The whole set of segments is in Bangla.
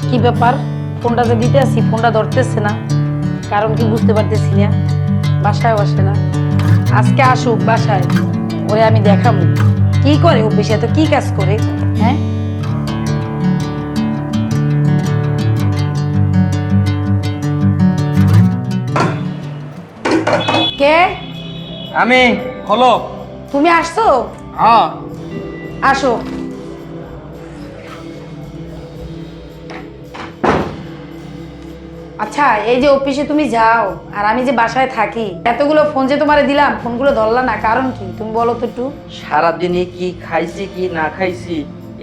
কি ব্যাপার? ফোনটা যে দিতে আসি ফোনটা ধরতেছে না, কারণ কি বুঝতে পারতেছি না। বাসায় বসে না, আজকে আসুক বাসায়, ওরে আমি দেখাবো কি করে ও, বেশি এত কি কাজ করে। হ্যাঁ, কে? আমি হলো। তুমি আসছো? হ্যাঁ। আসো। আচ্ছা, এই যে অফিসে তুমি যাও আর আমি যে বাসায় থাকি, এতগুলো ফোন যে তোমারে দিলাম, ফোনগুলো ধরলা না, কারণ কি তুমি বলো তো একটু। সারাদিনে কি খাইছি কি না খাইছি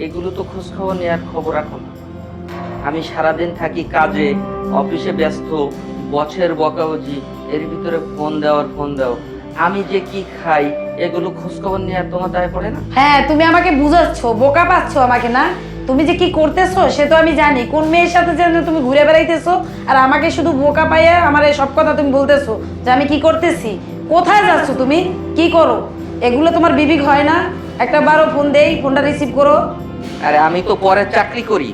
এগুলো তো খোঁজ খবর নেওয়ার খবর রাখো না। আমি সারাদিন থাকি কাজে, অফিসে ব্যস্ত, বছের বকাবজি, এর ভিতরে ফোন দাও। আমি যে কি খাই এগুলো খোঁজ খবর নেওয়ার তোমার দায় পড়ে না? হ্যাঁ, তুমি আমাকে বুঝাচ্ছ, বোকা পাচ্ছ আমাকে না। তুমি যে কি করতেছো সে তো আমি জানি, কোন মেয়ের সাথে যেন তুমি ঘুরে বেড়াইতেছো, আর আমাকে শুধু বোকা পাইয়া আমার এই সব কথা তুমি বলতেছো যে আমি কি করতেছি। কোথায় যাচ্ছ তুমি, কি করো? এগুলো তোমার বিবেক হয় না? একটা বারো ফোন দেই, ফোনটা রিসিভ করো। আরে আমি তো পরে চাকরি করি,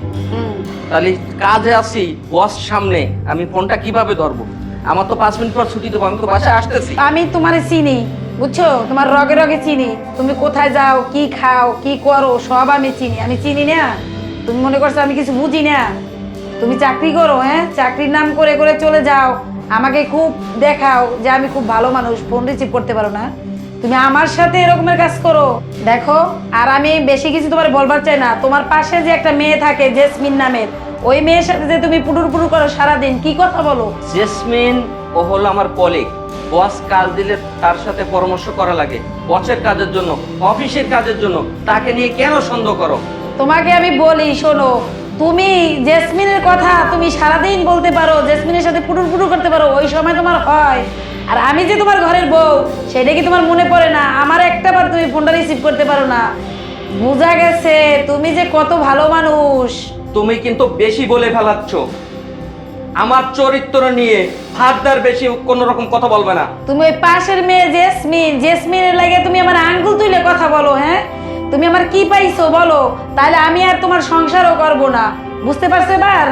তাহলে কাজে আছি, বস সামনে, আমি ফোনটা কিভাবে ধরবো? আমার তো 5 মিনিট পর ছুটি দেবো, আমি তো বাসায় আসতেছি। আমি তোমারে চিনি, বুঝছো, তোমার রগে রগে চিনি। তুমি কোথায় যাও, কি খাও, কি করো, সব আমি চিনি। আমি চিনি না? তুমি মনে করছো আমি কিছু বুঝি না? তুমি চাকরি করো, হ্যাঁ, চাকরির নাম করে করে চলে যাও, আমাকে খুব দেখাও যে আমি খুব ভালো মানুষ, ফোন রিসিভ করতে পারো না। তুমি আমার সাথে এরকমের কাজ করো, দেখো। আর আমি বেশি কিছু তোমার বলবার চাই না। তোমার পাশে যে একটা মেয়ে থাকে জেসমিন নামের, ওই মেয়ের সাথে যে তুমি পুটুর পুটুর করো সারাদিন, কি কথা বলো? জেসমিন ও হলো আমার কলিগ। বস কাজ দিলে তার সাথে পরামর্শ করা লাগে, বসের কাজের জন্য, অফিসের কাজের জন্য। তাকে নিয়ে কেন সন্দেহ করো? তোমাকে আমি বলি, শোনো, তুমি জেসমিনের কথা তুমি সারাদিন বলতে পারো, জেসমিনের সাথে পুটুর পুটুর করতে পারো, ওই সময় তোমার হয়। আর আমি যে তোমার ঘরের বউ, সেটা কি তোমার মনে পড়ে না? আমার একটা বার তুমি ফোনটা রিসিভ করতে পারো না। বোঝা গেছে তুমি যে কত ভালো মানুষ। তুমি কিন্তু বেশি বলে ফেলাচ্ছ। আমার চরিত্র নিয়ে ফারদার বেশি কোন রকম কথা বলবে না। তুমি ওই পাশের মেয়ে জেসমিনের লাগে তুমি আমার আঙ্গুল তুলে কথা বলো, হ্যাঁ? তুমি আমার কি পাইছো বলো, তাহলে আমি আর তোমার সংসারও করব না। বুঝতে পারছো এবার?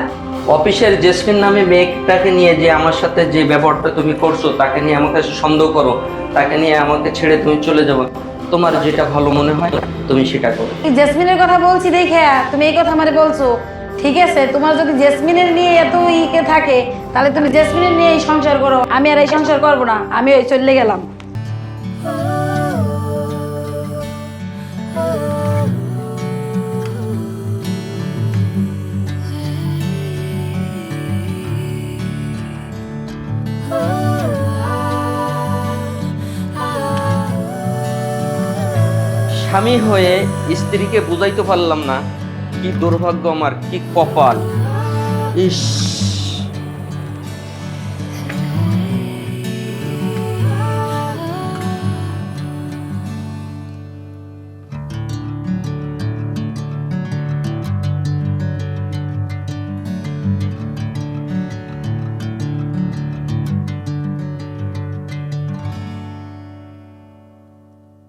অফিসের জেসমিন নামে মেয়েটাকে নিয়ে যে আমার সাথে যে ব্যাপারটা তুমি করছো, তাকে নিয়ে আমার কাছে সন্দেহ করো, তাকে নিয়ে আমাকে ছেড়ে তুমি চলে যাবো, তোমার যেটা ভালো মনে হয় তুমি সেটা করো। এই জেসমিনের কথা বলছি দেখে তুমি এই কথা আমারে বলছো। ঠিক আছে, তোমার যদি জেসমিনের নিয়ে এত ইকে থাকে, তাহলে তুমি জেসমিনের নিয়ে এই সংসার করো, আমি আর এই সংসার করবো না, আমি ওই চলে গেলাম। স্বামী হয়ে স্ত্রীকে বুঝাইতে পারলাম না, কি দুর্ভাগ্য আমার, কি কপাল। ইস।